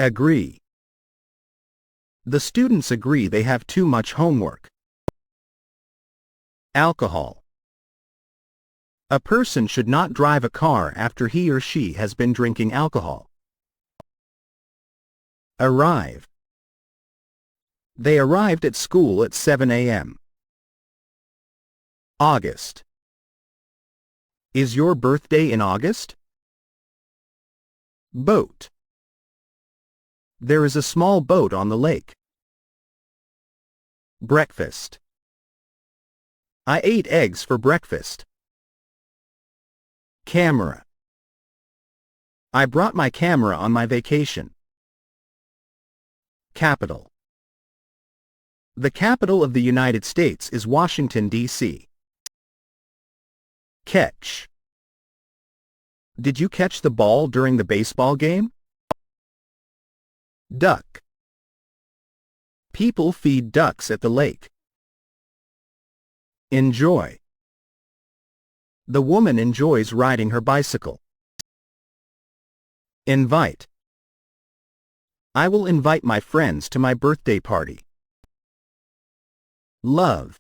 Agree. The students agree they have too much homework. Alcohol. A person should not drive a car after he or she has been drinking alcohol. Arrive. They arrived at school at 7 a.m. August. Is your birthday in August? Boat. There is a small boat on the lake. Breakfast. I ate eggs for breakfast. Camera. I brought my camera on my vacation. Capital. The capital of the United States is Washington, D.C. Catch. Did you catch the ball during the baseball game? Duck. People feed ducks at the lake. Enjoy. The woman enjoys riding her bicycle. Invite. I will invite my friends to my birthday party. Love.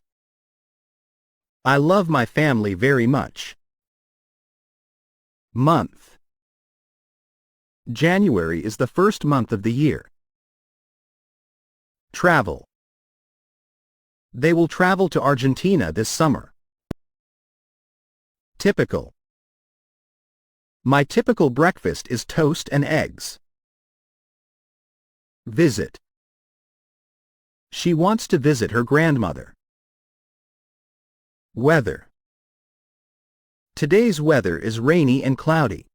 I love my family very much. Month. January is the first month of the year. Travel. They will travel to Argentina this summer. Typical. My typical breakfast is toast and eggs. Visit. She wants to visit her grandmother. Weather. Today's weather is rainy and cloudy.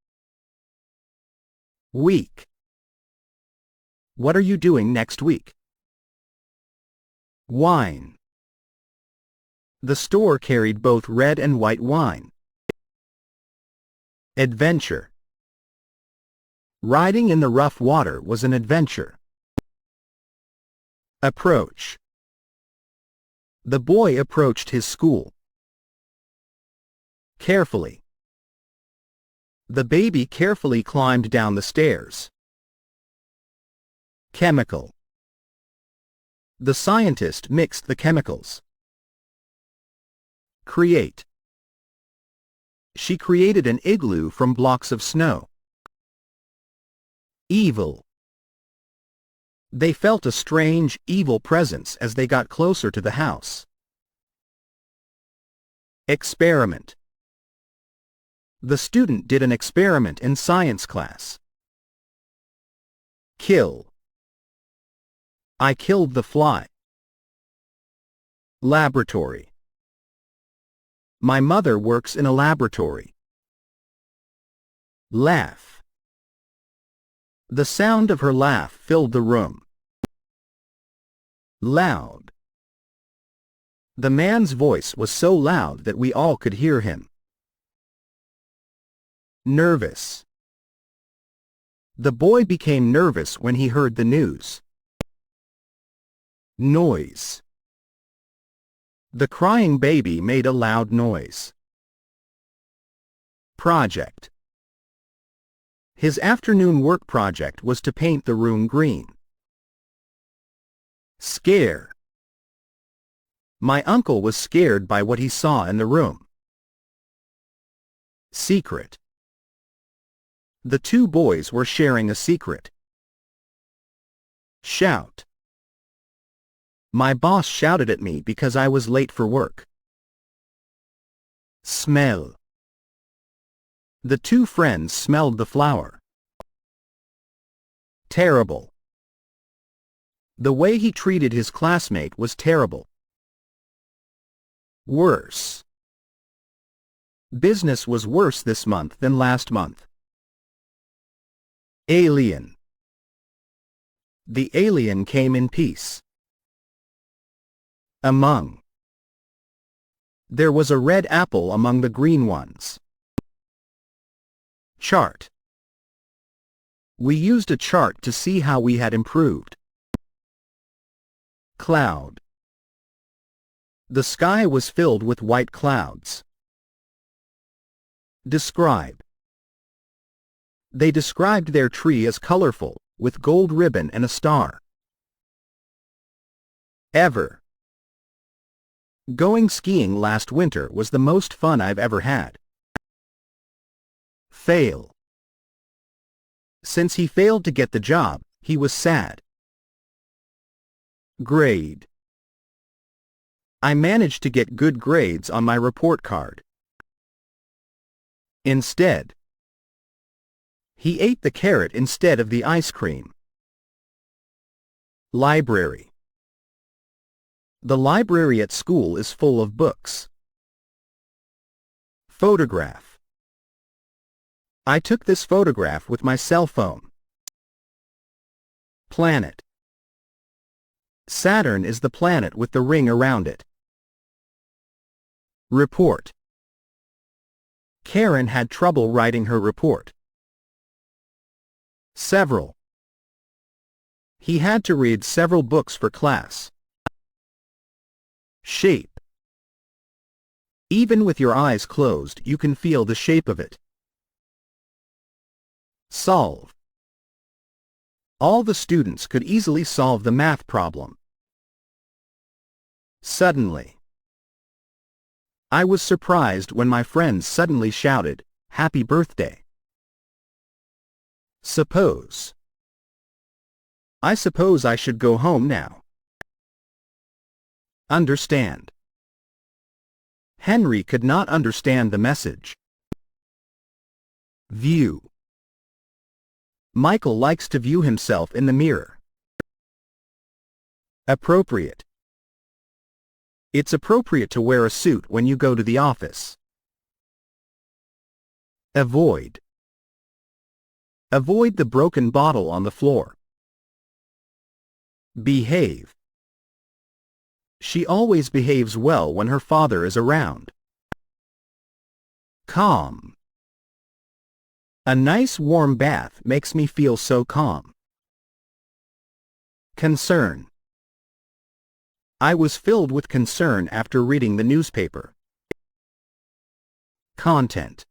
Week. What are you doing next week? Wine. The store carried both red and white wine. Adventure. Riding in the rough water was an adventure. Approach. The boy approached his school. Carefully. The baby carefully climbed down the stairs. Chemical. The scientist mixed the chemicals. Create. She created an igloo from blocks of snow. Evil. They felt a strange, evil presence as they got closer to the house. Experiment. The student did an experiment in science class. Kill. I killed the fly. Laboratory. My mother works in a laboratory. Laugh. The sound of her laugh filled the room. Loud. The man's voice was so loud that we all could hear him. Nervous. The boy became nervous when he heard the news. Noise. The crying baby made a loud noise. Project. His afternoon work project was to paint the room green. Scare. My uncle was scared by what he saw in the room. Secret. The two boys were sharing a secret. Shout. My boss shouted at me because I was late for work. Smell. The two friends smelled the flower. Terrible. The way he treated his classmate was terrible. Worse. Business was worse this month than last month. Alien. The alien came in peace. Among. There was a red apple among the green ones. Chart. We used a chart to see how we had improved. Cloud. The sky was filled with white clouds. Describe. They described their tree as colorful, with gold ribbon and a star. Ever. Going skiing last winter was the most fun I've ever had. Fail. Since he failed to get the job, he was sad. Grade. I managed to get good grades on my report card. Instead. He ate the carrot instead of the ice cream. Library. The library at school is full of books. Photograph. I took this photograph with my cell phone. Planet. Saturn is the planet with the ring around it. Report. Karen had trouble writing her report. Several. He had to read several books for class. Shape. Even with your eyes closed, you can feel the shape of it. Solve. All the students could easily solve the math problem. Suddenly. I was surprised when my friends suddenly shouted, "Happy birthday." Suppose. I suppose I should go home now. Understand. Henry could not understand the message. View. Michael likes to view himself in the mirror. Appropriate. It's appropriate to wear a suit when you go to the office. Avoid. Avoid the broken bottle on the floor. Behave. She always behaves well when her father is around. Calm. A nice warm bath makes me feel so calm. Concern. I was filled with concern after reading the newspaper. Content.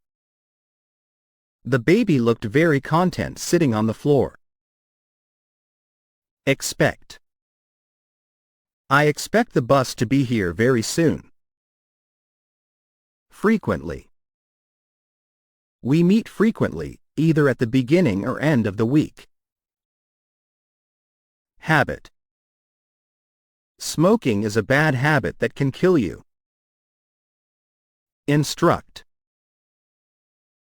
The baby looked very content sitting on the floor. Expect. I expect the bus to be here very soon. Frequently. We meet frequently, either at the beginning or end of the week. Habit. Smoking is a bad habit that can kill you. Instruct.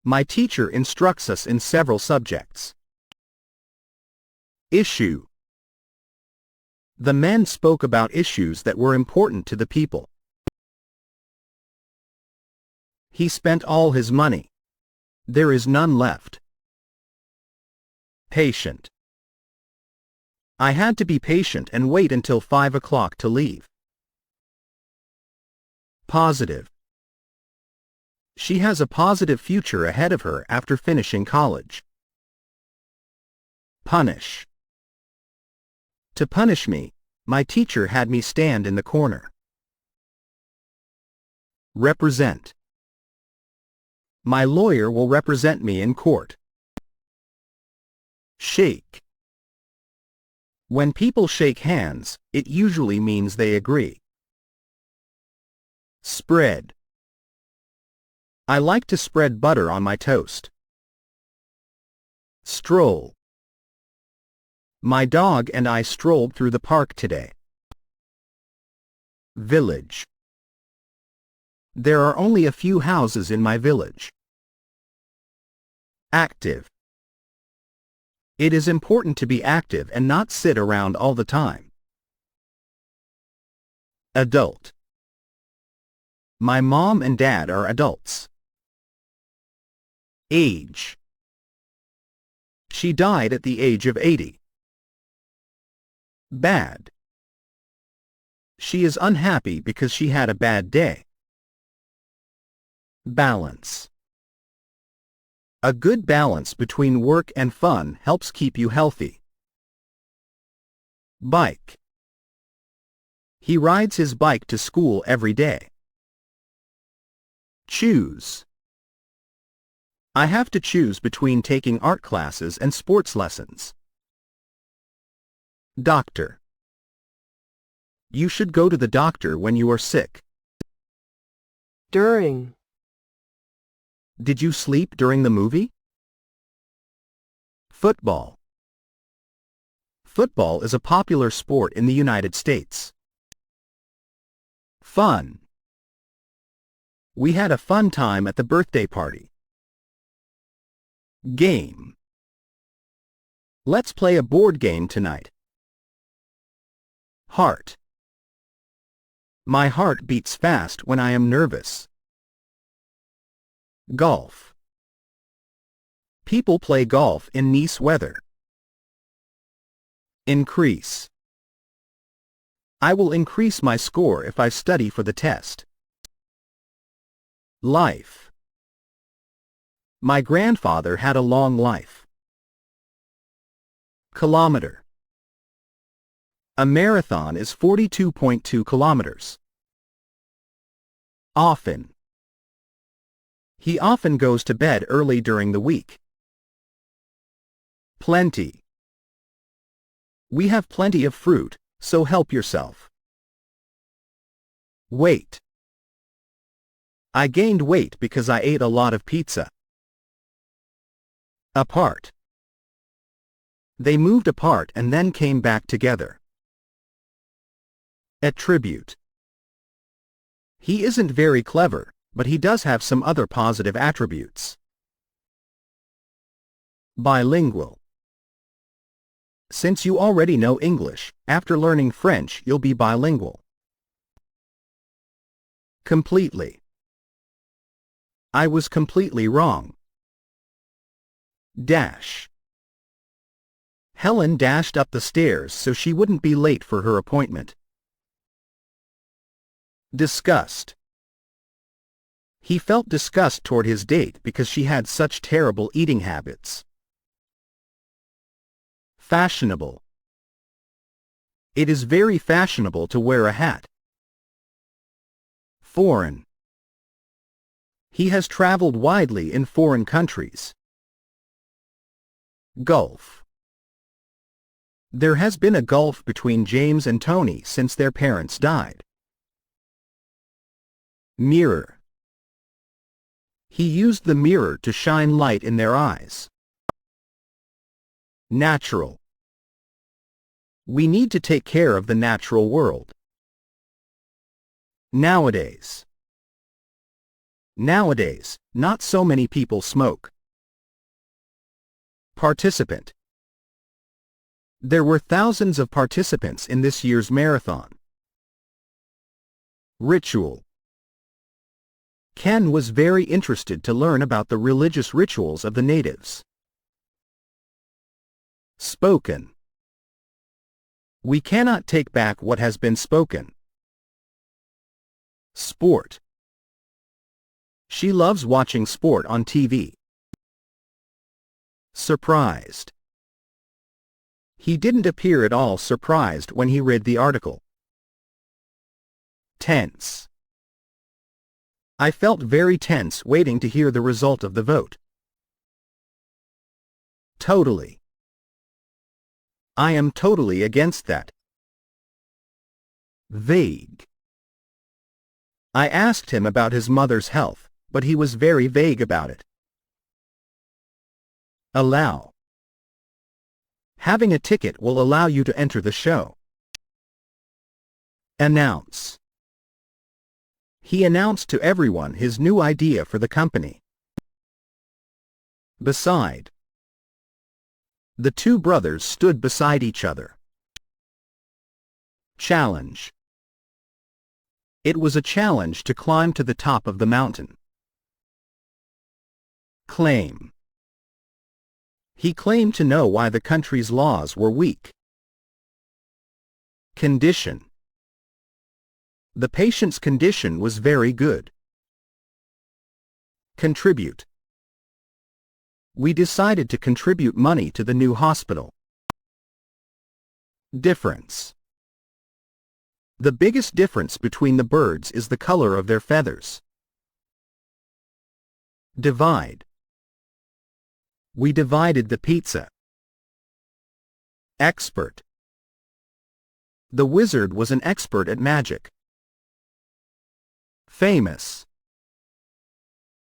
My teacher instructs us in several subjects. Issue. The men spoke about issues that were important to the people. He spent all his money. There is none left. Patient. I had to be patient and wait until 5 o'clock to leave. Positive. She has a positive future ahead of her after finishing college. Punish. To punish me, my teacher had me stand in the corner. Represent. My lawyer will represent me in court. Shake. When people shake hands, it usually means they agree. Spread. I like to spread butter on my toast. Stroll. My dog and I strolled through the park today. Village. There are only a few houses in my village. Active. It is important to be active and not sit around all the time. Adult. My mom and dad are adults. Age. She died at the age of 80. Bad. She is unhappy because she had a bad day. Balance. A good balance between work and fun helps keep you healthy. Bike. He rides his bike to school every day. Choose. I have to choose between taking art classes and sports lessons. Doctor. You should go to the doctor when you are sick. During. Did you sleep during the movie? Football. Football is a popular sport in the United States. Fun. We had a fun time at the birthday party. Game. Let's play a board game tonight. Heart. My heart beats fast when I am nervous. Golf. People play golf in nice weather. Increase. I will increase my score if I study for the test. Life. My grandfather had a long life. Kilometer. A marathon is 42.2 kilometers. Often. He often goes to bed early during the week. Plenty. We have plenty of fruit, so help yourself. Weight. I gained weight because I ate a lot of pizza. Apart. They moved apart and then came back together. Attribute. He isn't very clever, but he does have some other positive attributes. Bilingual. Since you already know English, after learning French you'll be bilingual. Completely. I was completely wrong. Dash. Helen dashed up the stairs so she wouldn't be late for her appointment. Disgust. He felt disgust toward his date because she had such terrible eating habits. Fashionable. It is very fashionable to wear a hat. Foreign. He has traveled widely in foreign countries. Gulf. There has been a gulf between James and Tony since their parents died. Mirror. He used the mirror to shine light in their eyes. Natural. We need to take care of the natural world. Nowadays. Nowadays, not so many people smoke. Participant. There were thousands of participants in this year's marathon. Ritual. Ken was very interested to learn about the religious rituals of the natives. Spoken. We cannot take back what has been spoken. Sport. She loves watching sport on TV. Surprised. He didn't appear at all surprised when he read the article. Tense. I felt very tense waiting to hear the result of the vote. Totally. I am totally against that. Vague. I asked him about his mother's health, but he was very vague about it. Allow. Having a ticket will allow you to enter the show. Announce. He announced to everyone his new idea for the company. Beside. The two brothers stood beside each other. Challenge. It was a challenge to climb to the top of the mountain. Claim. He claimed to know why the country's laws were weak. Condition. The patient's condition was very good. Contribute. We decided to contribute money to the new hospital. Difference. The biggest difference between the birds is the color of their feathers. Divide. We divided the pizza. Expert. The wizard was an expert at magic. Famous.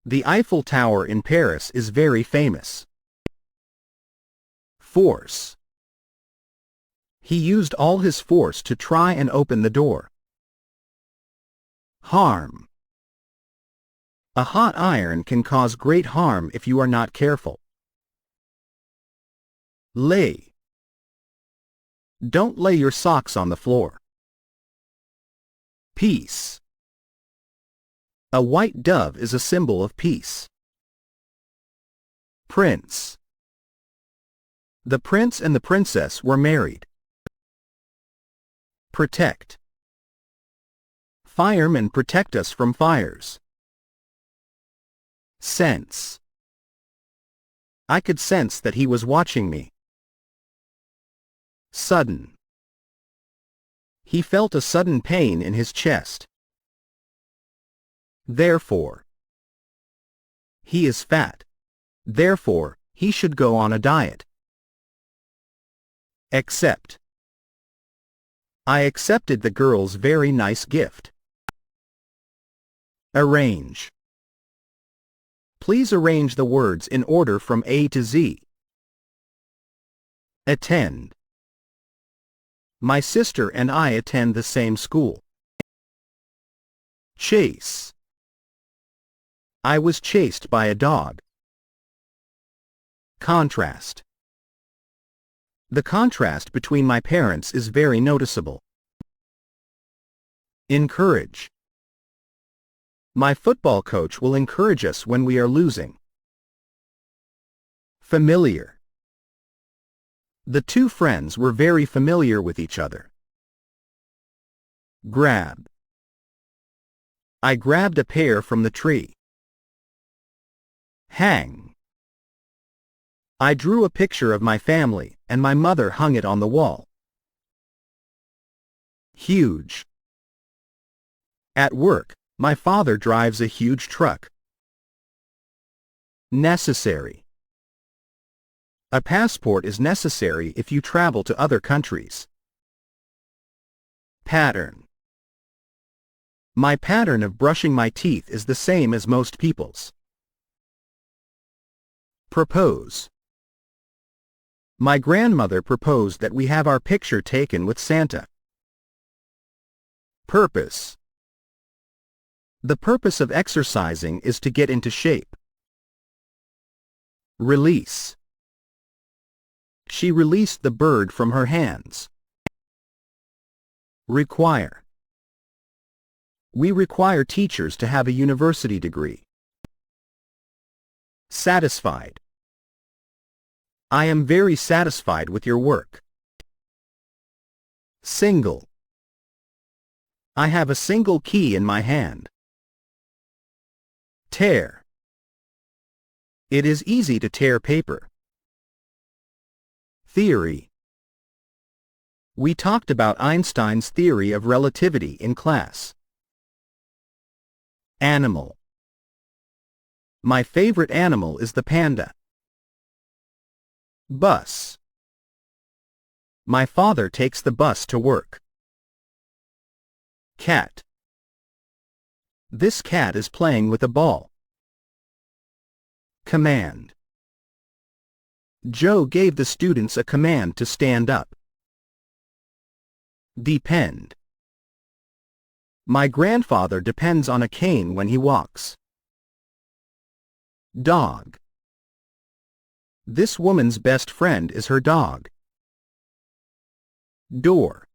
The Eiffel Tower in Paris is very famous. Force. He used all his force to try and open the door. Harm. A hot iron can cause great harm if you are not careful. Lay. Don't lay your socks on the floor. Peace. A white dove is a symbol of peace. Prince. The prince and the princess were married. Protect. Firemen protect us from fires. Sense. I could sense that he was watching me. Sudden. He felt a sudden pain in his chest. Therefore. He is fat. Therefore, he should go on a diet. Accept. I accepted the girl's very nice gift. Arrange. Please arrange the words in order from A to Z. Attend. My sister and I attend the same school. Chase. I was chased by a dog. Contrast. The contrast between my parents is very noticeable. Encourage. My football coach will encourage us when we are losing. Familiar. The two friends were very familiar with each other. Grab. I grabbed a pear from the tree. Hang. I drew a picture of my family, and my mother hung it on the wall. Huge. At work, my father drives a huge truck. Necessary. A passport is necessary if you travel to other countries. Pattern. My pattern of brushing my teeth is the same as most people's. Propose. My grandmother proposed that we have our picture taken with Santa. Purpose. The purpose of exercising is to get into shape. Release. She released the bird from her hands. Require. We require teachers to have a university degree. Satisfied. I am very satisfied with your work. Single. I have a single key in my hand. Tear. It is easy to tear paper. Theory. We talked about Einstein's theory of relativity in class. Animal. My favorite animal is the panda. Bus. My father takes the bus to work. Cat. This cat is playing with a ball. Command. Joe gave the students a command to stand up. Depend. My grandfather depends on a cane when he walks. Dog. This woman's best friend is her dog. Door.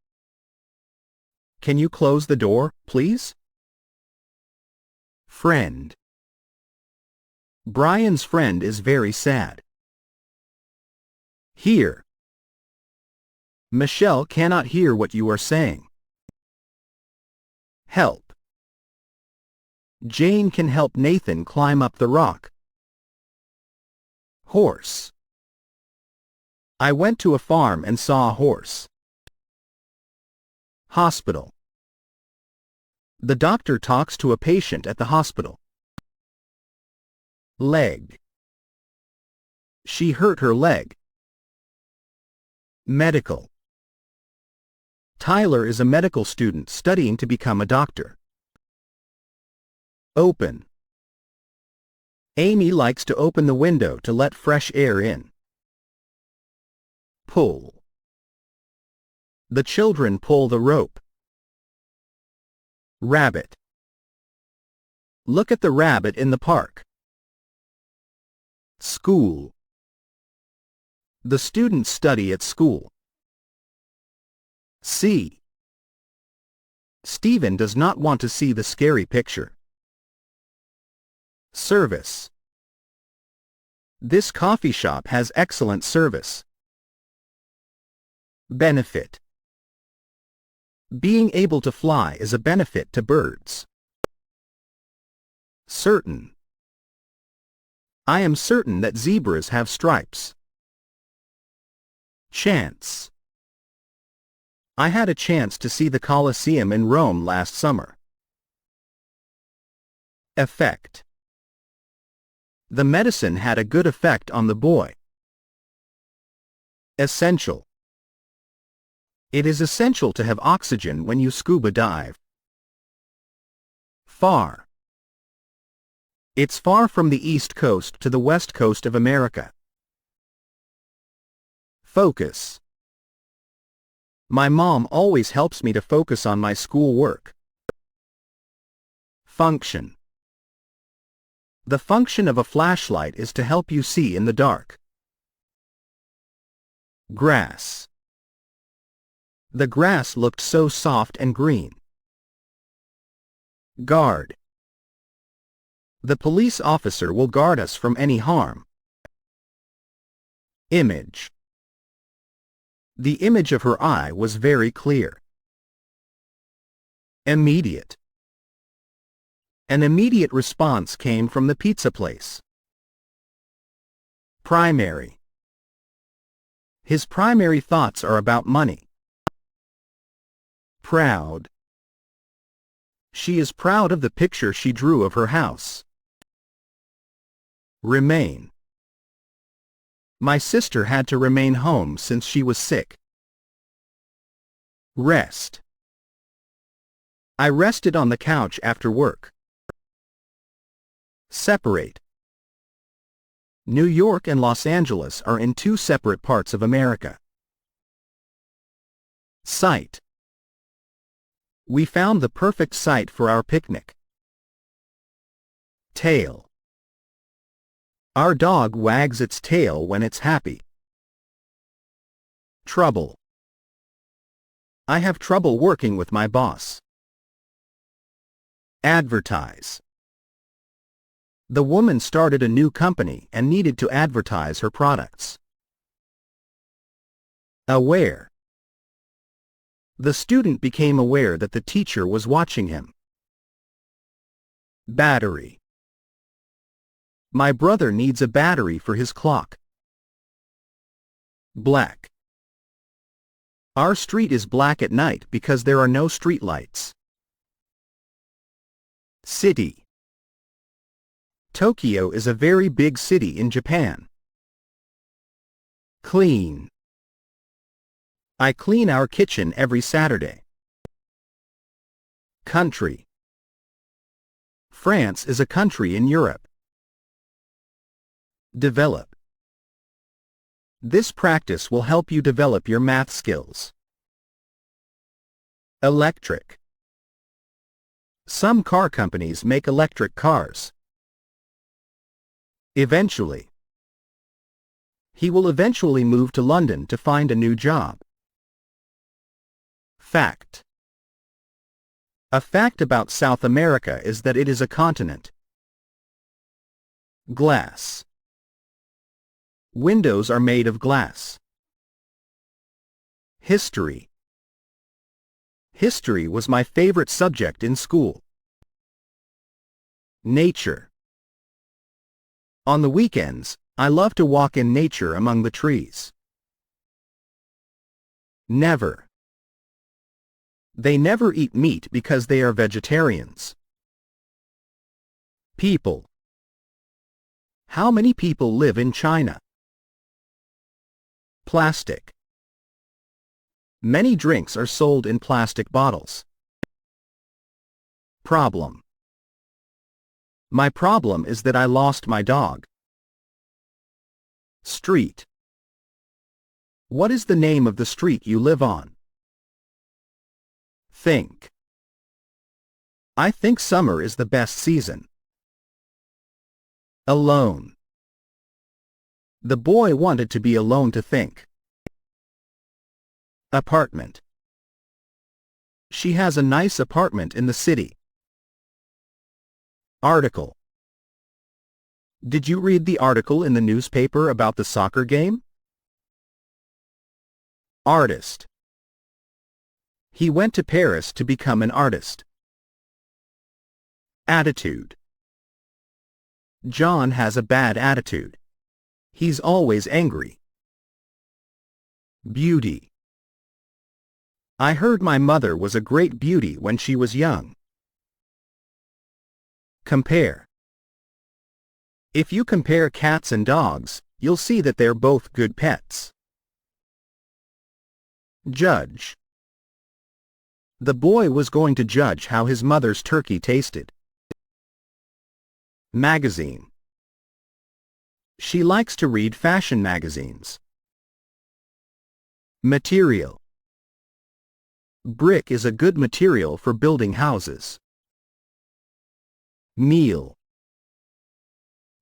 Can you close the door, please? Friend. Brian's friend is very sad. Hear. Michelle cannot hear what you are saying. Help. Jane can help Nathan climb up the rock. Horse. I went to a farm and saw a horse. Hospital. The doctor talks to a patient at the hospital. Leg. She hurt her leg. Medical. Tyler is a medical student studying to become a doctor. Open. Amy likes to open the window to let fresh air in. Pull. The children pull the rope. Rabbit. Look at the rabbit in the park. School. The students study at school. See. Stephen does not want to see the scary picture. Service. This coffee shop has excellent service. Benefit. Being able to fly is a benefit to birds. Certain. I am certain that zebras have stripes. Chance. I had a chance to see the Colosseum in Rome last summer. Effect. The medicine had a good effect on the boy. Essential. It is essential to have oxygen when you scuba dive. Far. It's far from the east coast to the west coast of America. Focus. My mom always helps me to focus on my school work. Function. The function of a flashlight is to help you see in the dark. Grass. The grass looked so soft and green. Guard. The police officer will guard us from any harm. Image. The image of her eye was very clear. Immediate. An immediate response came from the pizza place. Primary. His primary thoughts are about money. Proud. She is proud of the picture she drew of her house. Remain. My sister had to remain home since she was sick. Rest. I rested on the couch after work. Separate. New York and Los Angeles are in two separate parts of America. Site. We found the perfect site for our picnic. Tail. Our dog wags its tail when it's happy. Trouble. I have trouble working with my boss. Advertise. The woman started a new company and needed to advertise her products. Aware. The student became aware that the teacher was watching him. Battery. My brother needs a battery for his clock. Black. Our street is black at night because there are no street lights. City. Tokyo is a very big city in Japan. Clean. I clean our kitchen every Saturday. Country. France is a country in Europe. Develop. This practice will help you develop your math skills. Electric. Some car companies make electric cars. Eventually. He will eventually move to London to find a new job. Fact. A fact about South America is that it is a continent. Glass. Windows are made of glass. History. History was my favorite subject in school. Nature. On the weekends, I love to walk in nature among the trees. Never. They never eat meat because they are vegetarians. People. How many people live in China? Plastic. Many drinks are sold in plastic bottles. Problem. My problem is that I lost my dog. Street. What is the name of the street you live on? Think. I think summer is the best season. Alone. The boy wanted to be alone to think. Apartment. She has a nice apartment in the city. Article. Did you read the article in the newspaper about the soccer game? Artist. He went to Paris to become an artist. Attitude. John has a bad attitude. He's always angry. Beauty. I heard my mother was a great beauty when she was young. Compare. If you compare cats and dogs, you'll see that they're both good pets. Judge. The boy was going to judge how his mother's turkey tasted. Magazine. She likes to read fashion magazines. Material. Brick is a good material for building houses. Meal.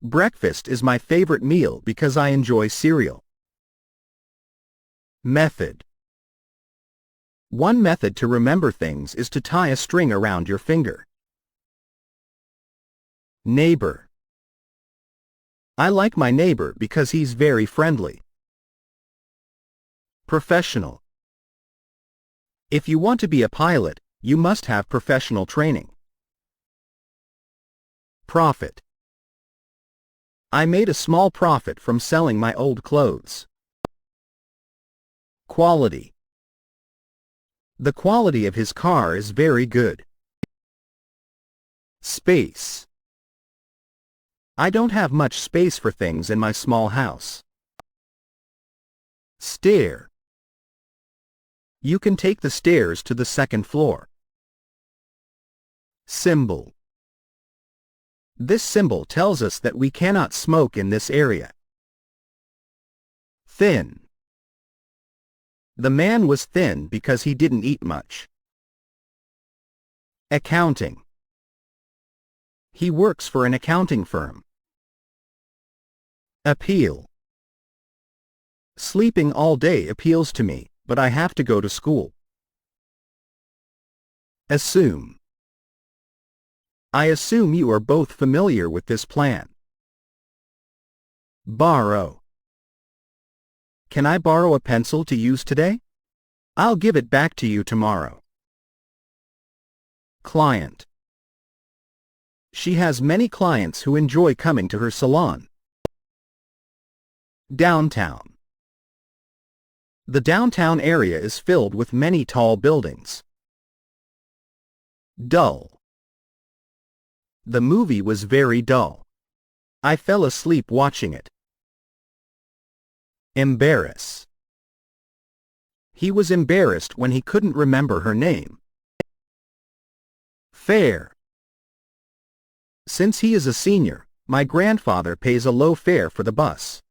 Breakfast is my favorite meal because I enjoy cereal. Method. One method to remember things is to tie a string around your finger. Neighbor. I like my neighbor because he's very friendly. Professional. If you want to be a pilot, you must have professional training. Profit. I made a small profit from selling my old clothes. Quality. The quality of his car is very good. Space. I don't have much space for things in my small house. Stair. You can take the stairs to the second floor. Symbol. This symbol tells us that we cannot smoke in this area. Thin. The man was thin because he didn't eat much. Accounting. He works for an accounting firm. Appeal. Sleeping all day appeals to me, but I have to go to school. Assume. I assume you are both familiar with this plan. Borrow. Can I borrow a pencil to use today? I'll give it back to you tomorrow. Client. She has many clients who enjoy coming to her salon. Downtown. The downtown area is filled with many tall buildings. Dull. The movie was very dull. I fell asleep watching it. Embarrass. He was embarrassed when he couldn't remember her name. Fare. Since he is a senior, my grandfather pays a low fare for the bus.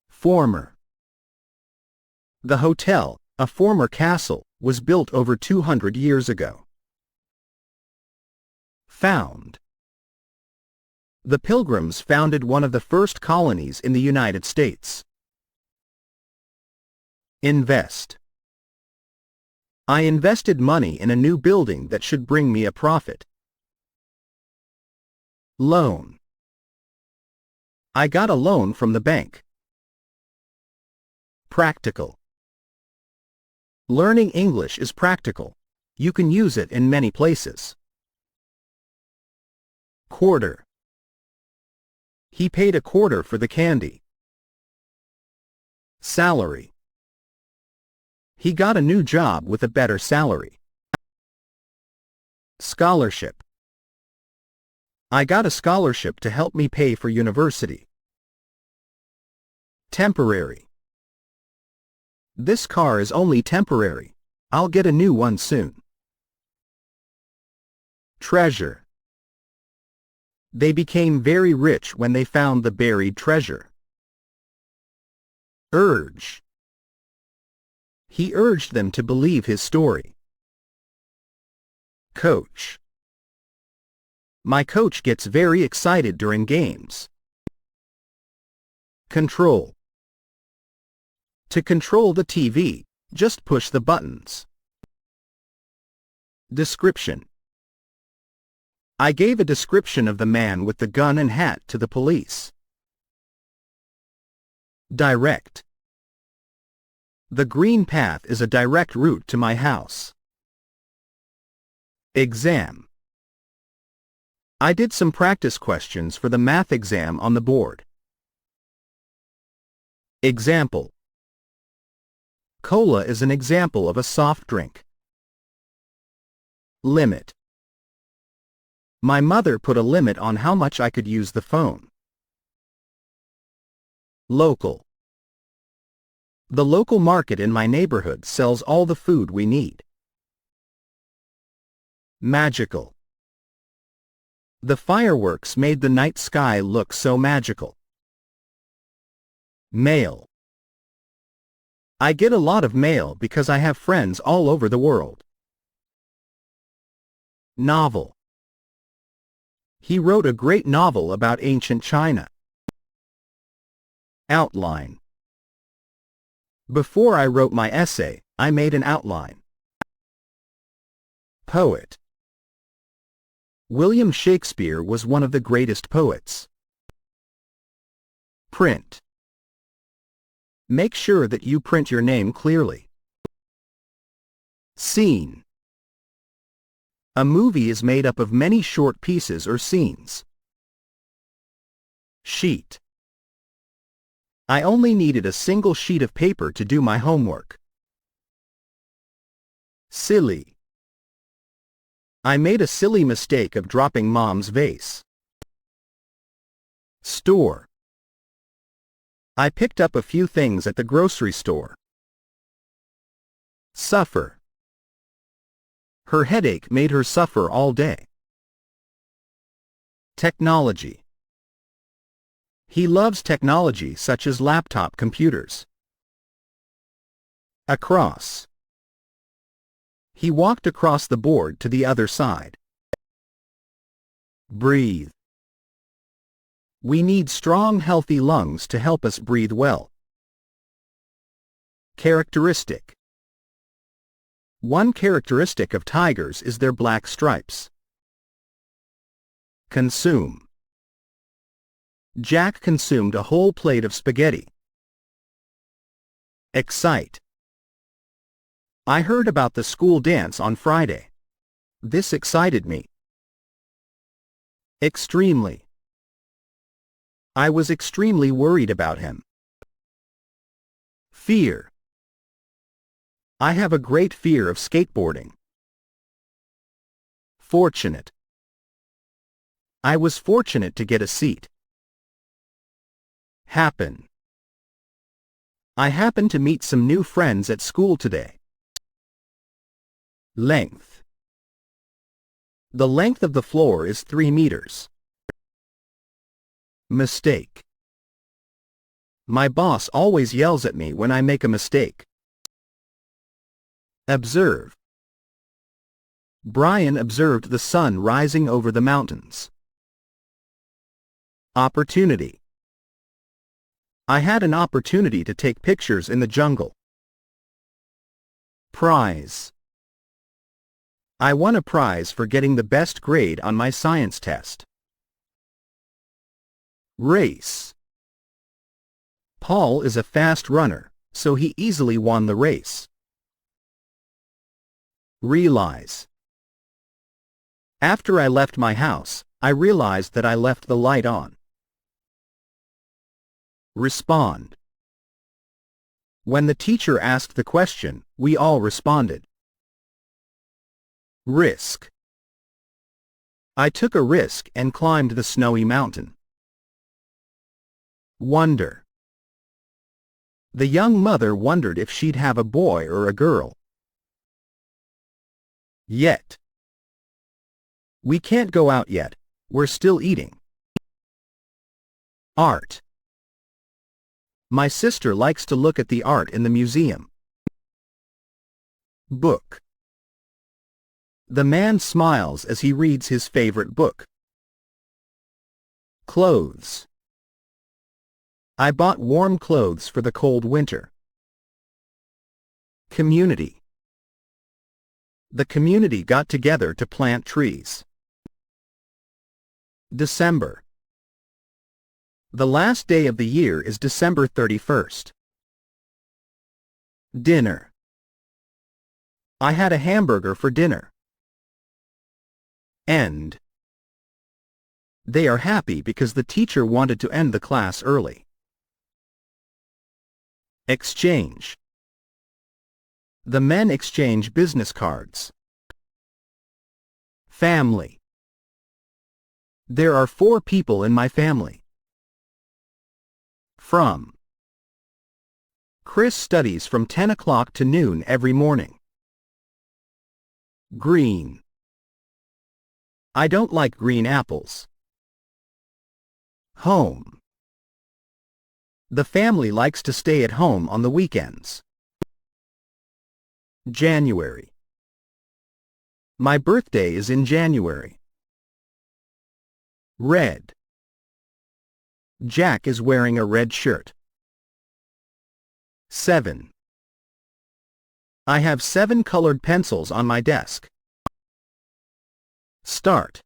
Former. The hotel, a former castle, was built over 200 years ago. Found. The Pilgrims founded one of the first colonies in the United States. Invest. I invested money in a new building that should bring me a profit. Loan. I got a loan from the bank. Practical. Learning English is practical. You can use it in many places. Quarter. He paid a quarter for the candy. Salary. He got a new job with a better salary. Scholarship. I got a scholarship to help me pay for university. Temporary. This car is only temporary. I'll get a new one soon. Treasure. They became very rich when they found the buried treasure. Urge. He urged them to believe his story. Coach. My coach gets very excited during games. Control. To control the TV, just push the buttons. Description. I gave a description of the man with the gun and hat to the police. Direct. The green path is a direct route to my house. Exam. I did some practice questions for the math exam on the board. Example. Cola is an example of a soft drink. Limit. My mother put a limit on how much I could use the phone. Local. The local market in my neighborhood sells all the food we need. Magical. The fireworks made the night sky look so magical. Mail. I get a lot of mail because I have friends all over the world. Novel. He wrote a great novel about ancient China. Outline. Before I wrote my essay, I made an outline. Poet. William Shakespeare was one of the greatest poets. Print. Make sure that you print your name clearly. Scene. A movie is made up of many short pieces or scenes. Sheet. I only needed a single sheet of paper to do my homework. Silly. I made a silly mistake of dropping Mom's vase. Store. I picked up a few things at the grocery store. Suffer. Her headache made her suffer all day. Technology. He loves technology such as laptop computers. Across. He walked across the board to the other side. Breathe. We need strong, healthy lungs to help us breathe well. Characteristic. One characteristic of tigers is their black stripes. Consume. Jack consumed a whole plate of spaghetti. Excite. I heard about the school dance on Friday. This excited me. Extremely. I was extremely worried about him. Fear. I have a great fear of skateboarding. Fortunate. I was fortunate to get a seat. Happen. I happened to meet some new friends at school today. Length. The length of the floor is 3 meters. Mistake. My boss always yells at me when I make a mistake. Observe. Brian observed the sun rising over the mountains. Opportunity. I had an opportunity to take pictures in the jungle. Prize. I won a prize for getting the best grade on my science test. Race. Paul is a fast runner, so he easily won the race. Realize. After I left my house, I realized that I left the light on. Respond. When the teacher asked the question, we all responded. Risk. I took a risk and climbed the snowy mountain. Wonder. The young mother wondered if she'd have a boy or a girl. Yet. We can't go out yet, we're still eating. Art. My sister likes to look at the art in the museum. Book. The man smiles as he reads his favorite book. Clothes. I bought warm clothes for the cold winter. Community. The community got together to plant trees. December. The last day of the year is December 31st. Dinner. I had a hamburger for dinner. End. They are happy because the teacher wanted to end the class early. Exchange. The men exchange business cards. Family. There are 4 people in my family. From. Chris studies from 10 o'clock to noon every morning. Green. I don't like green apples. Home. The family likes to stay at home on the weekends. January. My birthday is in January. Red. Jack is wearing a red shirt. 7. I have 7 colored pencils on my desk. Start.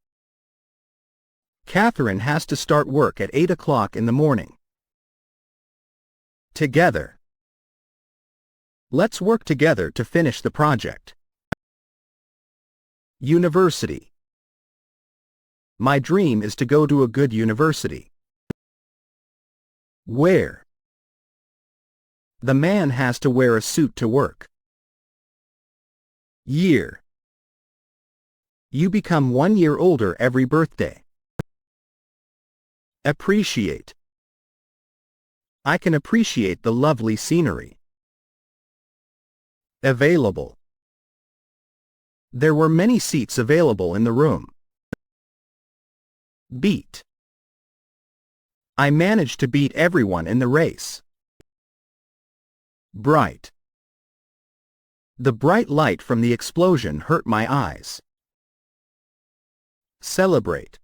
Catherine has to start work at 8 o'clock in the morning. Together. Let's work together to finish the project. University. My dream is to go to a good university. Wear. The man has to wear a suit to work. Year. You become 1 year older every birthday. Appreciate. I can appreciate the lovely scenery. Available. There were many seats available in the room. Beat. I managed to beat everyone in the race. Bright. The bright light from the explosion hurt my eyes. Celebrate.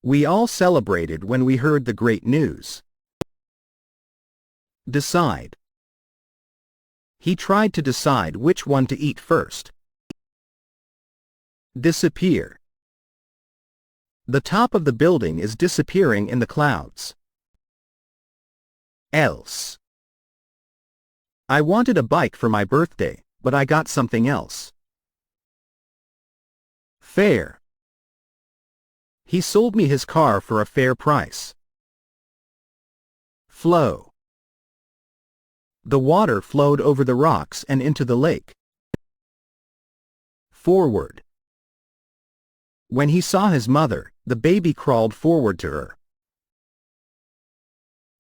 We all celebrated when we heard the great news. Decide. He tried to decide which one to eat first. Disappear. The top of the building is disappearing in the clouds. Else. I wanted a bike for my birthday, but I got something else. Fair. He sold me his car for a fair price. Flow. The water flowed over the rocks and into the lake. Forward. When he saw his mother, the baby crawled forward to her.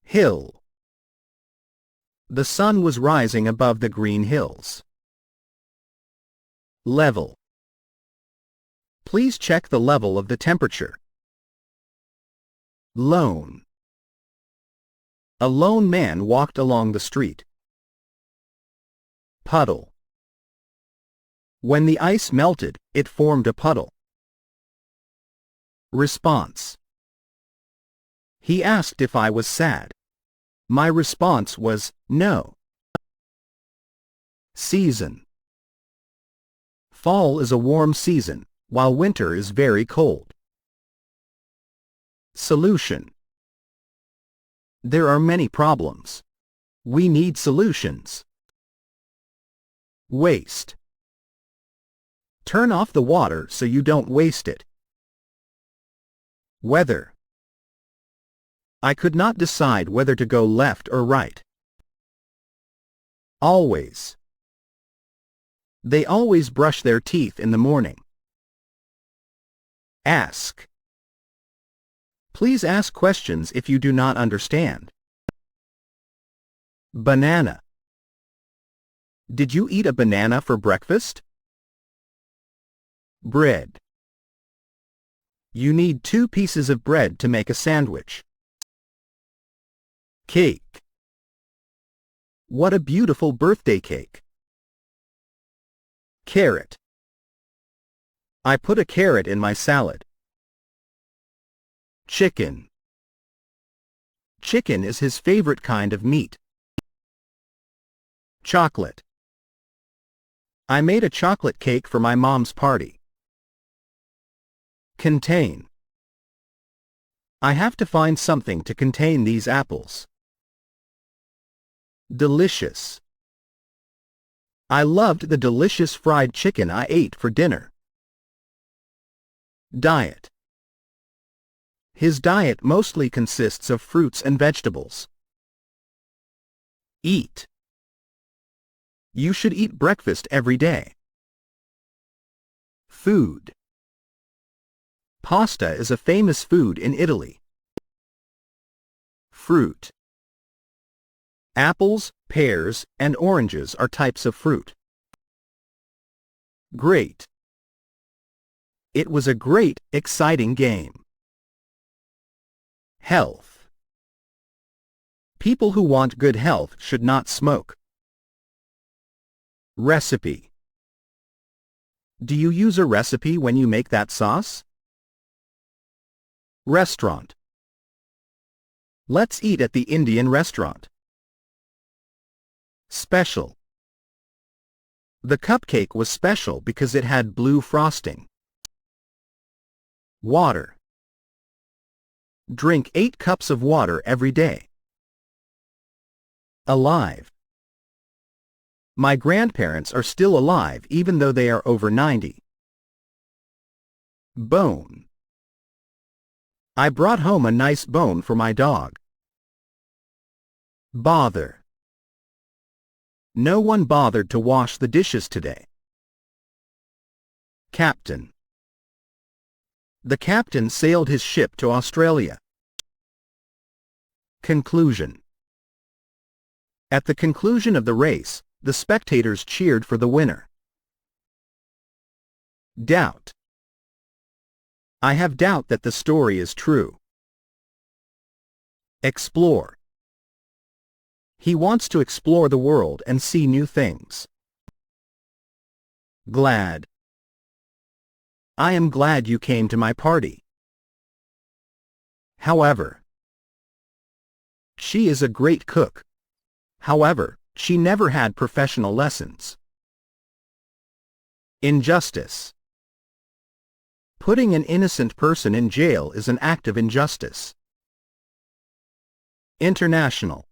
Hill. The sun was rising above the green hills. Level. Please check the level of the temperature. Lone. A lone man walked along the street. Puddle. When the ice melted, it formed a puddle. Response. He asked if I was sad. My response was, no. Season. Fall is a warm season, while winter is very cold. Solution. There are many problems. We need solutions. Waste. Turn off the water so you don't waste it. Weather. I could not decide whether to go left or right. Always. They always brush their teeth in the morning. Ask. Please ask questions if you do not understand. Banana. Did you eat a banana for breakfast? Bread. You need 2 pieces of bread to make a sandwich. Cake. What a beautiful birthday cake. Carrot. I put a carrot in my salad. Chicken. Chicken is his favorite kind of meat. Chocolate. I made a chocolate cake for my mom's party. Contain. I have to find something to contain these apples. Delicious. I loved the delicious fried chicken I ate for dinner. Diet. His diet mostly consists of fruits and vegetables. Eat. You should eat breakfast every day. Food. Pasta is a famous food in Italy. Fruit. Apples, pears, and oranges are types of fruit. Great. It was a great, exciting game. Health. People who want good health should not smoke. Recipe. Do you use a recipe when you make that sauce? Restaurant. Let's eat at the Indian restaurant. Special. The cupcake was special because it had blue frosting. Water. Drink 8 cups of water every day. Alive. My grandparents are still alive even though they are over 90. Bone. I brought home a nice bone for my dog. Bother. No one bothered to wash the dishes today. Captain. The captain sailed his ship to Australia. Conclusion. At the conclusion of the race, the spectators cheered for the winner. Doubt. I have doubt that the story is true. Explore. He wants to explore the world and see new things. Glad. I am glad you came to my party. However. She is a great cook. However, she never had professional lessons. Injustice. Putting an innocent person in jail is an act of injustice. International.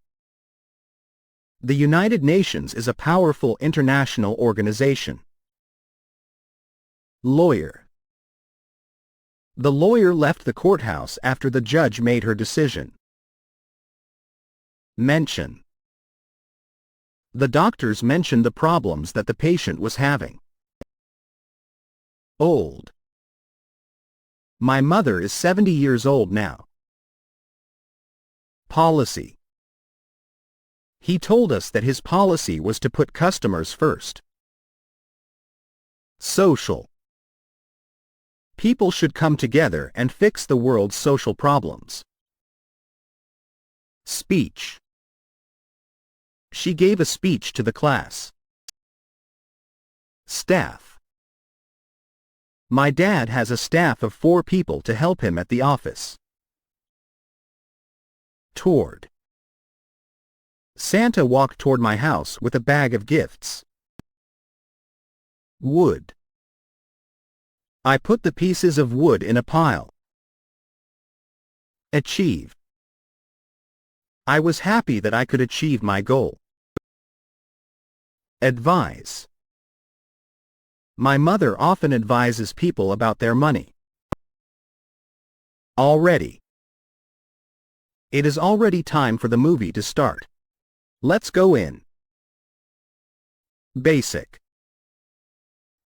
The United Nations is a powerful international organization. Lawyer. The lawyer left the courthouse after the judge made her decision. Mention. The doctors mentioned the problems that the patient was having. Old. My mother is 70 years old now. Policy. He told us that his policy was to put customers first. Social. People should come together and fix the world's social problems. Speech. She gave a speech to the class. Staff. My dad has a staff of 4 people to help him at the office. Toward. Santa walked toward my house with a bag of gifts. Wood. I put the pieces of wood in a pile. Achieve. I was happy that I could achieve my goal. Advise. My mother often advises people about their money. Already. It is already time for the movie to start. Let's go in. Basic.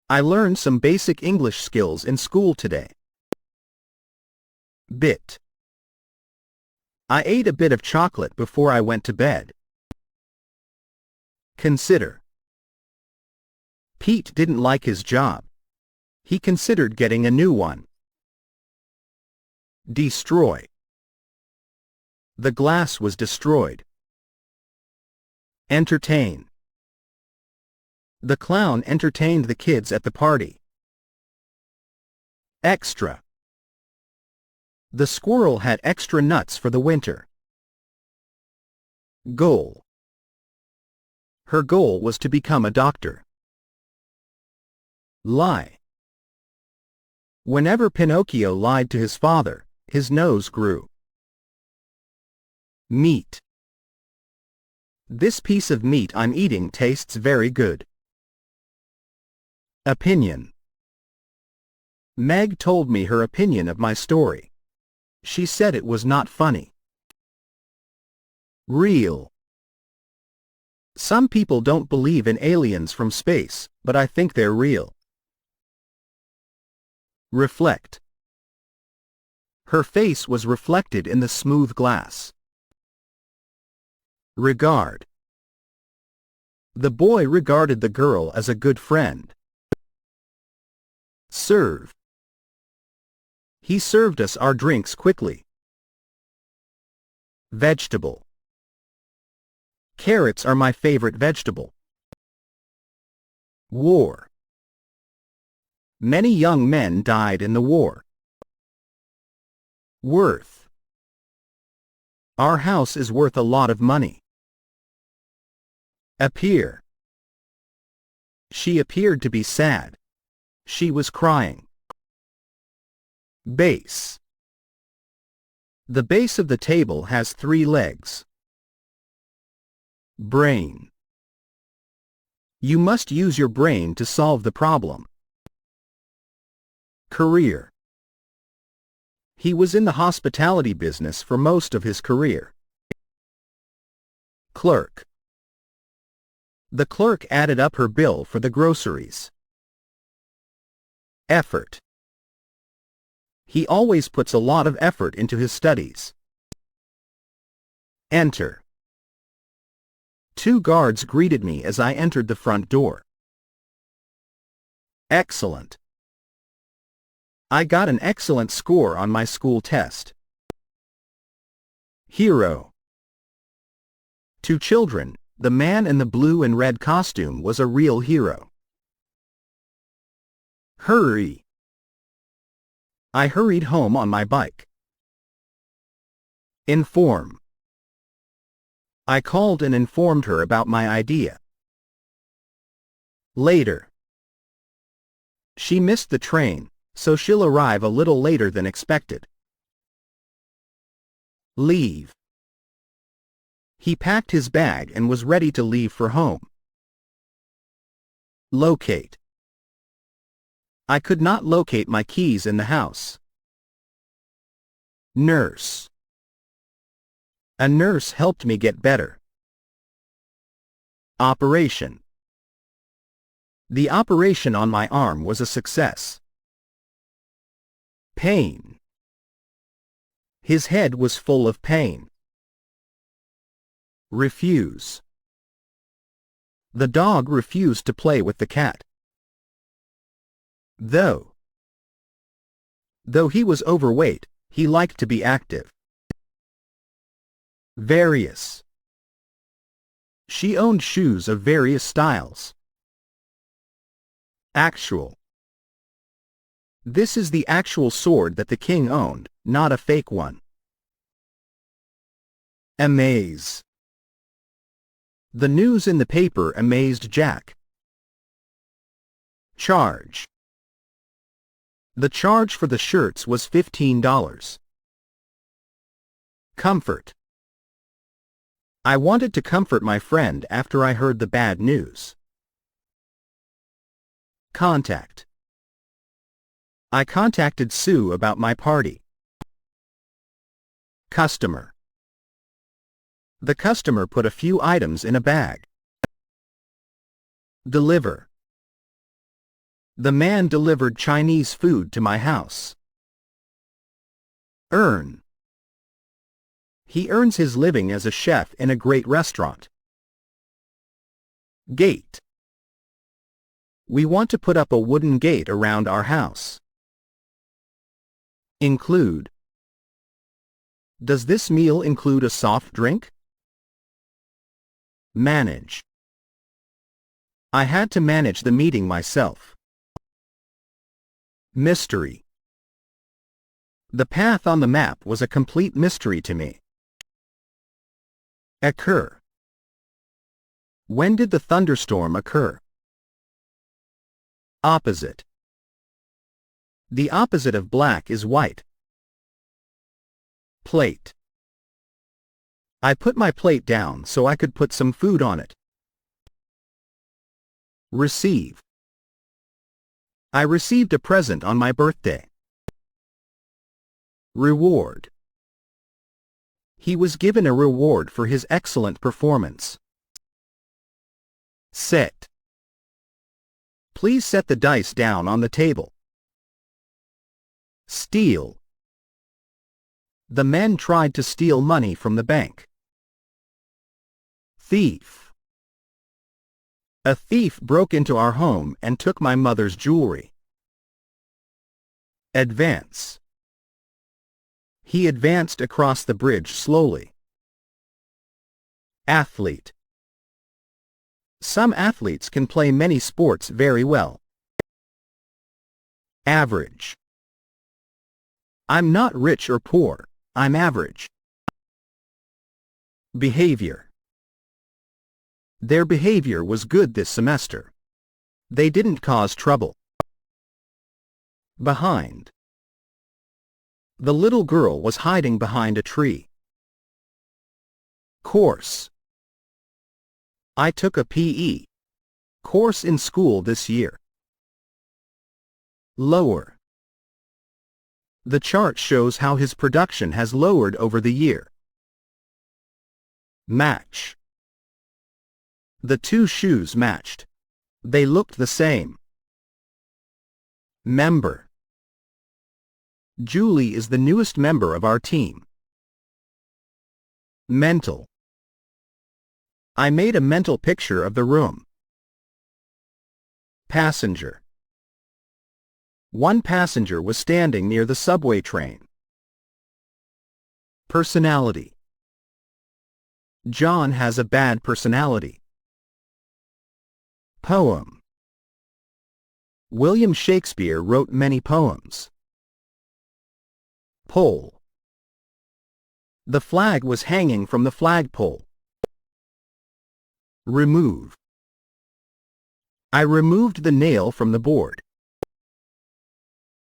I learned some basic English skills in school today. Bit. I ate a bit of chocolate before I went to bed. Consider. Pete didn't like his job. He considered getting a new one. Destroy. The glass was destroyed. Entertain. The clown entertained the kids at the party. Extra. The squirrel had extra nuts for the winter. Goal. Her goal was to become a doctor. Lie. Whenever Pinocchio lied to his father, his nose grew. Meat. This piece of meat I'm eating tastes very good. Opinion. Meg told me her opinion of my story. She said it was not funny. Real. Some people don't believe in aliens from space, but I think they're real. Reflect. Her face was reflected in the smooth glass. Regard. The boy regarded the girl as a good friend. Serve. He served us our drinks quickly. Vegetable. Carrots are my favorite vegetable. War. Many young men died in the war. Worth. Our house is worth a lot of money. Appear. She appeared to be sad. She was crying. Base. The base of the table has 3 legs. Brain. You must use your brain to solve the problem. Career. He was in the hospitality business for most of his career. Clerk. The clerk added up her bill for the groceries. Effort. He always puts a lot of effort into his studies. Enter. 2 guards greeted me as I entered the front door. Excellent. I got an excellent score on my school test. Hero. To children, the man in the blue and red costume was a real hero. Hurry. I hurried home on my bike. Inform. I called and informed her about my idea. Later. She missed the train, so she'll arrive a little later than expected. Leave. He packed his bag and was ready to leave for home. Locate. I could not locate my keys in the house. Nurse. A nurse helped me get better. Operation. The operation on my arm was a success. Pain. His head was full of pain. Refuse. The dog refused to play with the cat. Though. Though he was overweight, he liked to be active. Various. She owned shoes of various styles. Actual. This is the actual sword that the king owned, not a fake one. Amaze. The news in the paper amazed Jack. Charge. The charge for the shirts was $15. Comfort. I wanted to comfort my friend after I heard the bad news. Contact. I contacted Sue about my party. Customer. The customer put a few items in a bag. Deliver. The man delivered Chinese food to my house. Earn. He earns his living as a chef in a great restaurant. Gate. We want to put up a wooden gate around our house. Include. Does this meal include a soft drink? Manage. I had to manage the meeting myself. Mystery. The path on the map was a complete mystery to me. Occur. When did the thunderstorm occur? Opposite. The opposite of black is white. Plate. I put my plate down so I could put some food on it. Receive. I received a present on my birthday. Reward. He was given a reward for his excellent performance. Set. Please set the dice down on the table. Steal. The men tried to steal money from the bank. Thief. A thief broke into our home and took my mother's jewelry. Advance. He advanced across the bridge slowly. Athlete. Some athletes can play many sports very well. Average. I'm not rich or poor, I'm average. Behavior. Their behavior was good this semester. They didn't cause trouble. Behind. The little girl was hiding behind a tree. Course. I took a PE course in school this year. Lower. The chart shows how his production has lowered over the year. Match. The two shoes matched. They looked the same. Member. Julie is the newest member of our team. Mental. I made a mental picture of the room. Passenger. One passenger was standing near the subway train. Personality. John has a bad personality. Poem. William Shakespeare wrote many poems. Pole. The flag was hanging from the flagpole. Remove. I removed the nail from the board.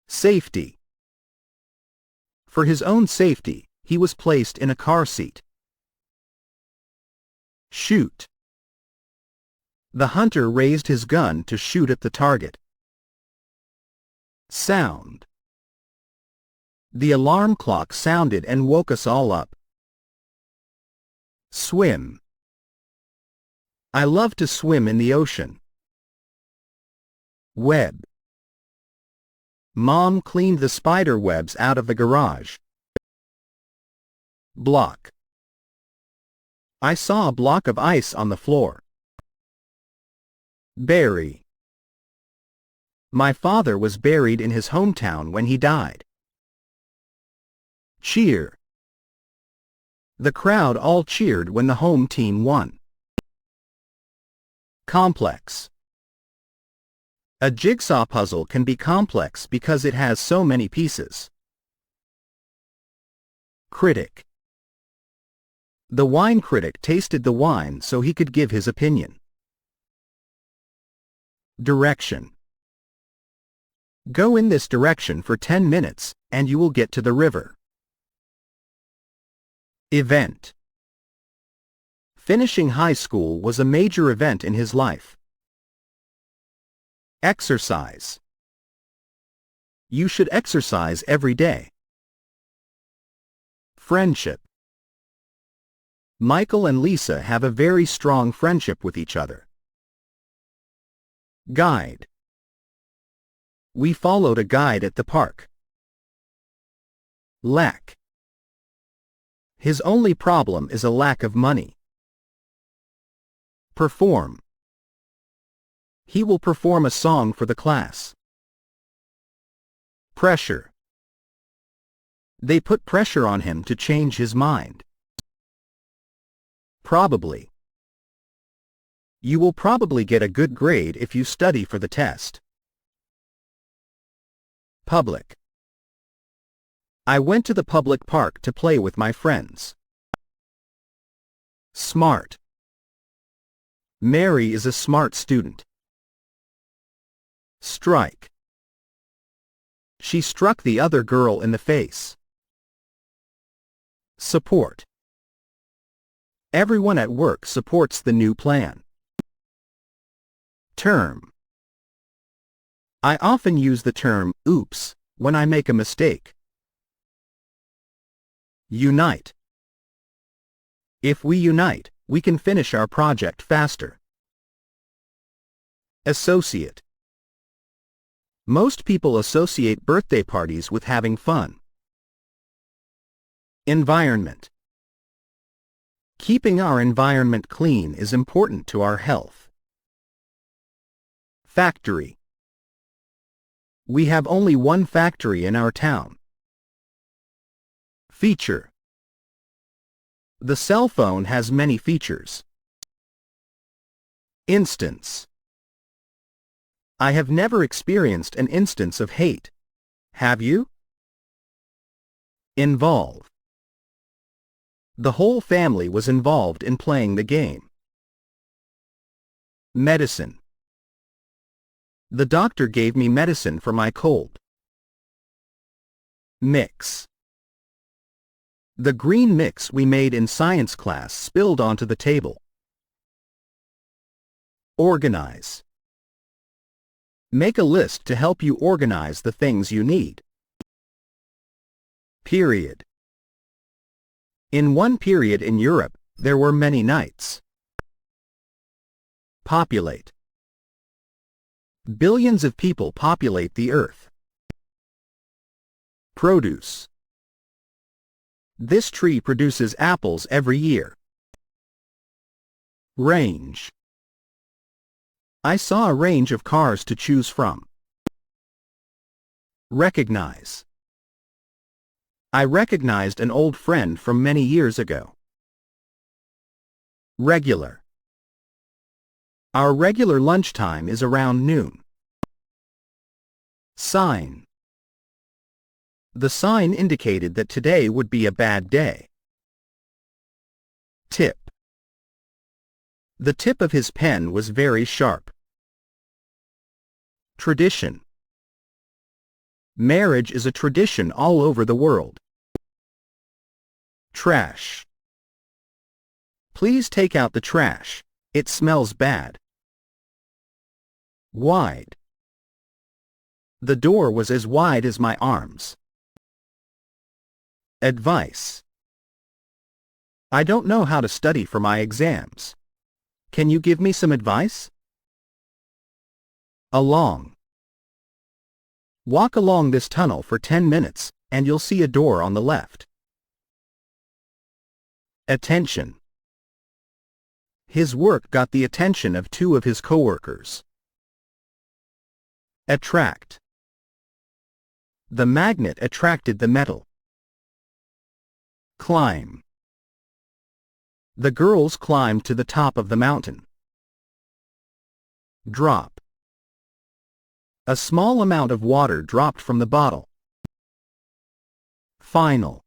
Safety. For his own safety, he was placed in a car seat. Shoot. The hunter raised his gun to shoot at the target. Sound. The alarm clock sounded and woke us all up. Swim. I love to swim in the ocean. Web. Mom cleaned the spider webs out of the garage. Block. I saw a block of ice on the floor. Bury. My father was buried in his hometown when he died. Cheer. The crowd all cheered when the home team won. Complex. A jigsaw puzzle can be complex because it has so many pieces. Critic. The wine critic tasted the wine so he could give his opinion. Direction. Go in this direction for 10 minutes, and you will get to the river. Event. Finishing high school was a major event in his life. Exercise. You should exercise every day. Friendship. Michael and Lisa have a very strong friendship with each other. Guide. We followed a guide at the park. Lack. His only problem is a lack of money. Perform. He will perform a song for the class. Pressure. They put pressure on him to change his mind. Probably. You will probably get a good grade if you study for the test. Public. I went to the public park to play with my friends. Smart. Mary is a smart student. Strike. She struck the other girl in the face. Support. Everyone at work supports the new plan. Term. I often use the term, oops, when I make a mistake. Unite. If we unite, we can finish our project faster. Associate. Most people associate birthday parties with having fun. Environment. Keeping our environment clean is important to our health. Factory. We have only one factory in our town. Feature. The cell phone has many features. Instance. I have never experienced an instance of hate. Have you? Involve. The whole family was involved in playing the game. Medicine. The doctor gave me medicine for my cold. Mix. The green mix we made in science class spilled onto the table. Organize. Make a list to help you organize the things you need. Period. In one period in Europe, there were many nights. Populate. Billions of people populate the earth. Produce. This tree produces apples every year. Range. I saw a range of cars to choose from. Recognize. I recognized an old friend from many years ago. Regular. Our regular lunchtime is around noon. Sign. The sign indicated that today would be a bad day. Tip. The tip of his pen was very sharp. Tradition. Marriage is a tradition all over the world. Trash. Please take out the trash. It smells bad. Wide. The door was as wide as my arms. Advice. I don't know how to study for my exams. Can you give me some advice? Along. Walk along this tunnel for 10 minutes, and you'll see a door on the left. Attention. His work got the attention of two of his coworkers. Attract. The magnet attracted the metal. Climb. The girls climbed to the top of the mountain. Drop. A small amount of water dropped from the bottle. Final.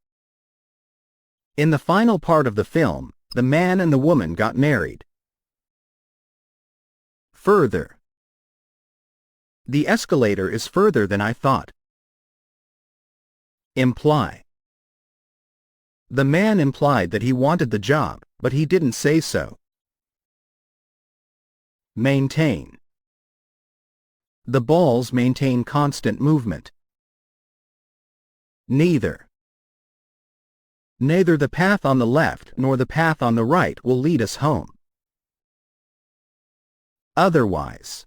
In the final part of the film, the man and the woman got married. Further. The escalator is further than I thought. Imply. The man implied that he wanted the job, but he didn't say so. Maintain. The balls maintain constant movement. Neither. Neither the path on the left nor the path on the right will lead us home. Otherwise.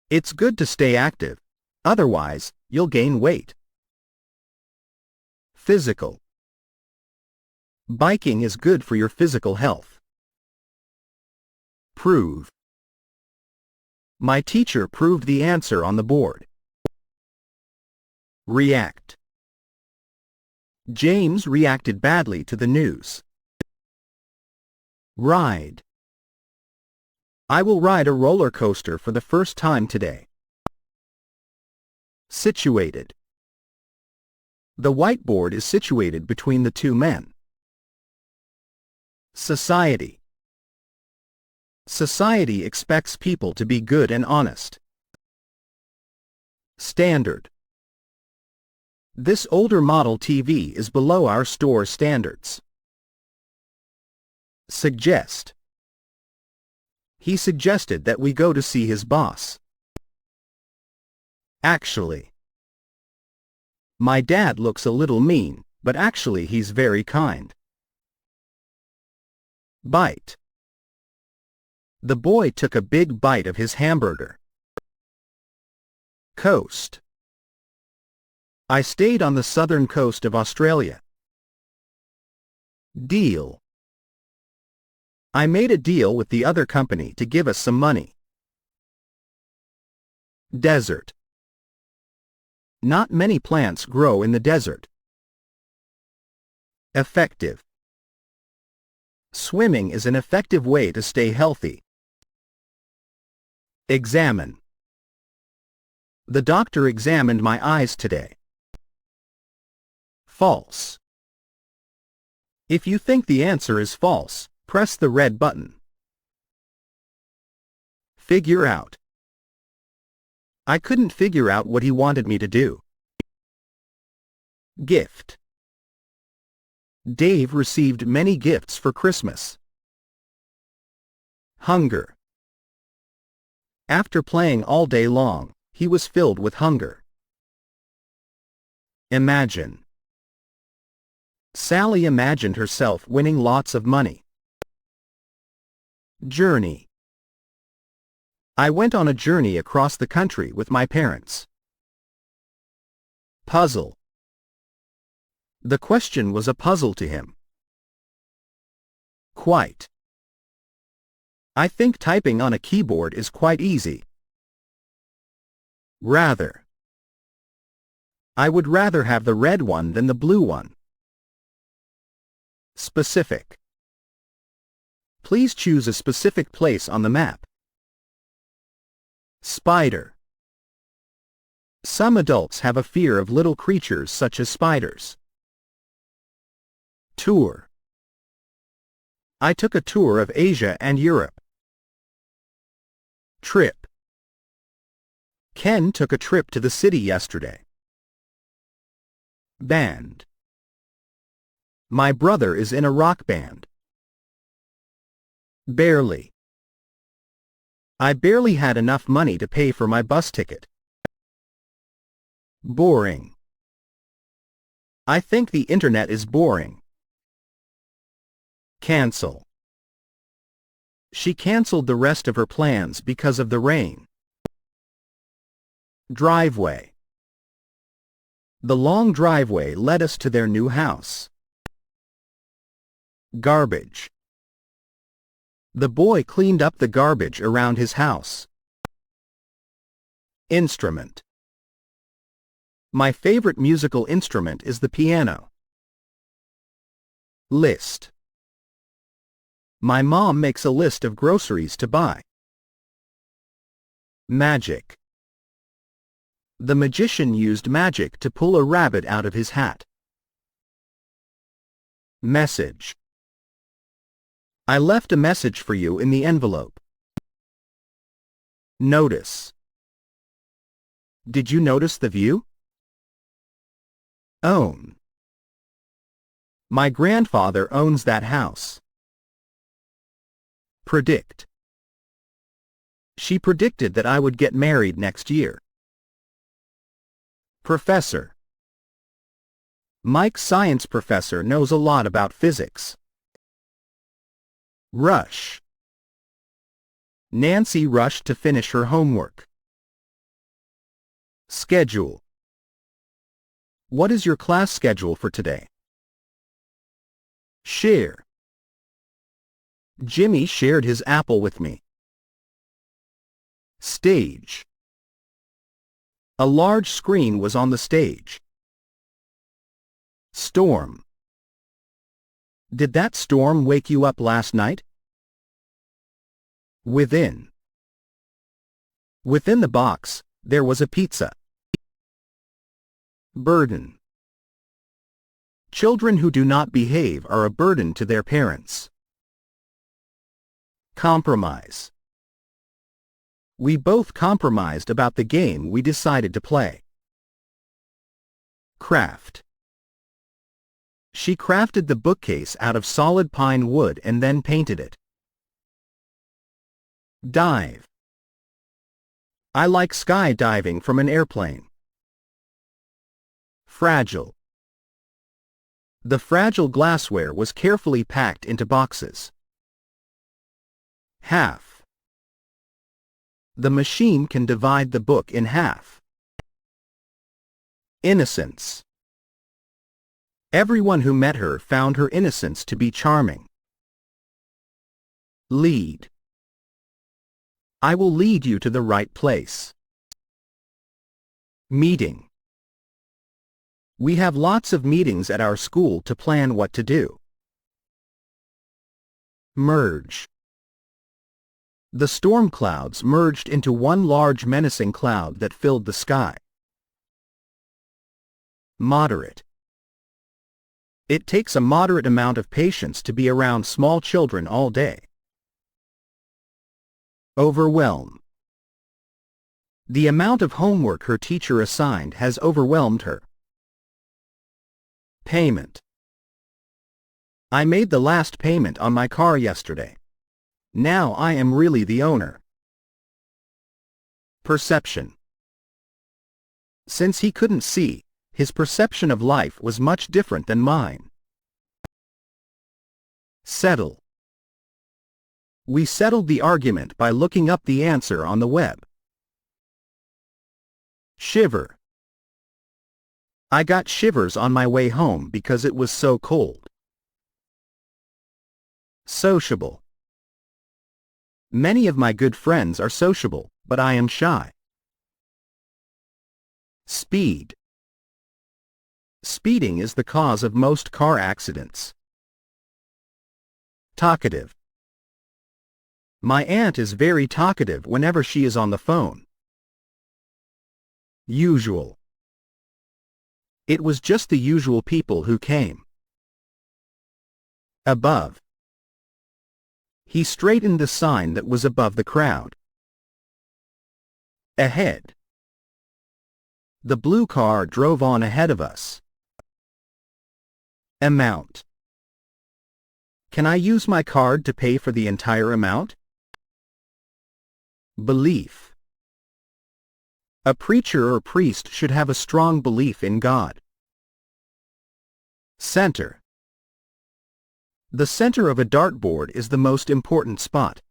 It's good to stay active. Otherwise, you'll gain weight. Physical. Biking is good for your physical health. Prove. My teacher proved the answer on the board. React. James reacted badly to the news. Ride. I will ride a roller coaster for the first time today. Situated. The whiteboard is situated between the two men. Society. Society expects people to be good and honest. Standard. This older model TV is below our store standards. Suggest. He suggested that we go to see his boss. Actually. My dad looks a little mean, but actually he's very kind. Bite. The boy took a big bite of his hamburger. Coast. I stayed on the southern coast of Australia. Deal. I made a deal with the other company to give us some money. Desert. Not many plants grow in the desert. Effective. Swimming is an effective way to stay healthy. Examine. The doctor examined my eyes today. False. If you think the answer is false, press the red button. Figure out. I couldn't figure out what he wanted me to do. Gift. Dave received many gifts for Christmas. Hunger. After playing all day long, he was filled with hunger. Imagine. Sally imagined herself winning lots of money. Journey. I went on a journey across the country with my parents. Puzzle. The question was a puzzle to him. Quite. I think typing on a keyboard is quite easy. Rather. I would rather have the red one than the blue one. Specific. Please choose a specific place on the map. Spider. Some adults have a fear of little creatures such as spiders. Tour. I took a tour of Asia and Europe. Trip. Ken took a trip to the city yesterday. Band. My brother is in a rock band. Barely. I barely had enough money to pay for my bus ticket. Boring. I think the internet is boring. Cancel. She canceled the rest of her plans because of the rain. Driveway. The long driveway led us to their new house. Garbage. The boy cleaned up the garbage around his house. Instrument. My favorite musical instrument is the piano. List. My mom makes a list of groceries to buy. Magic. The magician used magic to pull a rabbit out of his hat. Message. I left a message for you in the envelope. Notice. Did you notice the view? Own. My grandfather owns that house. Predict. She predicted that I would get married next year. Professor. Mike's science professor knows a lot about physics. Rush. Nancy rushed to finish her homework. Schedule. What is your class schedule for today? Share. Jimmy shared his apple with me. Stage. A large screen was on the stage. Storm. Did that storm wake you up last night? Within. Within the box, there was a pizza. Burden. Children who do not behave are a burden to their parents. Compromise. We both compromised about the game we decided to play. Craft. She crafted the bookcase out of solid pine wood and then painted it. Dive. I like skydiving from an airplane. Fragile. The fragile glassware was carefully packed into boxes. Half. The machine can divide the book in half. Innocence. Everyone who met her found her innocence to be charming. Lead. I will lead you to the right place. Meeting. We have lots of meetings at our school to plan what to do. Merge. The storm clouds merged into one large menacing cloud that filled the sky. Moderate. It takes a moderate amount of patience to be around small children all day. Overwhelm. The amount of homework her teacher assigned has overwhelmed her. Payment. I made the last payment on my car yesterday. Now I am really the owner. Perception. Since he couldn't see, his perception of life was much different than mine. Settle. We settled the argument by looking up the answer on the web. Shiver. I got shivers on my way home because it was so cold. Sociable. Many of my good friends are sociable, but I am shy. Speed. Speeding is the cause of most car accidents. Talkative. My aunt is very talkative whenever she is on the phone. Usual. It was just the usual people who came. Above. He straightened the sign that was above the crowd. Ahead. The blue car drove on ahead of us. Amount. Can I use my card to pay for the entire amount? Belief. A preacher or priest should have a strong belief in God. Center. The center of a dartboard is the most important spot.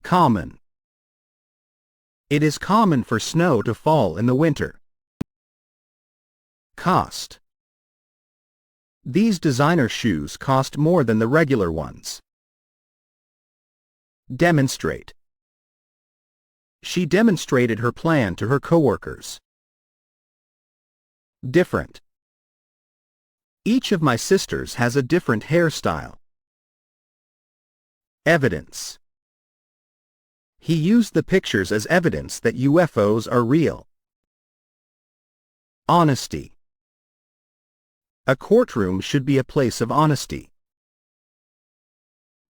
Common. It is common for snow to fall in the winter. Cost. These designer shoes cost more than the regular ones. Demonstrate. She demonstrated her plan to her coworkers. Different. Each of my sisters has a different hairstyle. Evidence. He used the pictures as evidence that UFOs are real. Honesty. A courtroom should be a place of honesty.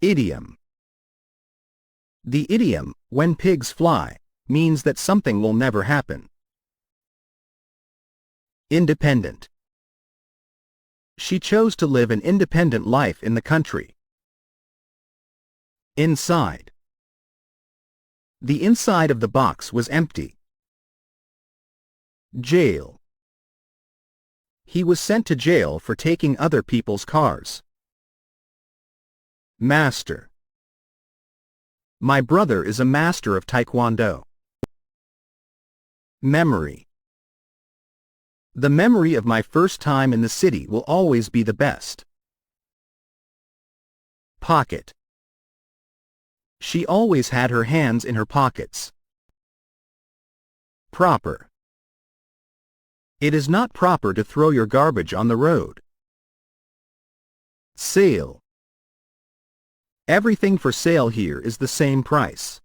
Idiom. The idiom, when pigs fly, means that something will never happen. Independent. She chose to live an independent life in the country. Inside. The inside of the box was empty. Jail. He was sent to jail for taking other people's cars. Master. My brother is a master of Taekwondo. Memory. The memory of my first time in the city will always be the best. Pocket. She always had her hands in her pockets. Proper. It is not proper to throw your garbage on the road. Sale. Everything for sale here is the same price.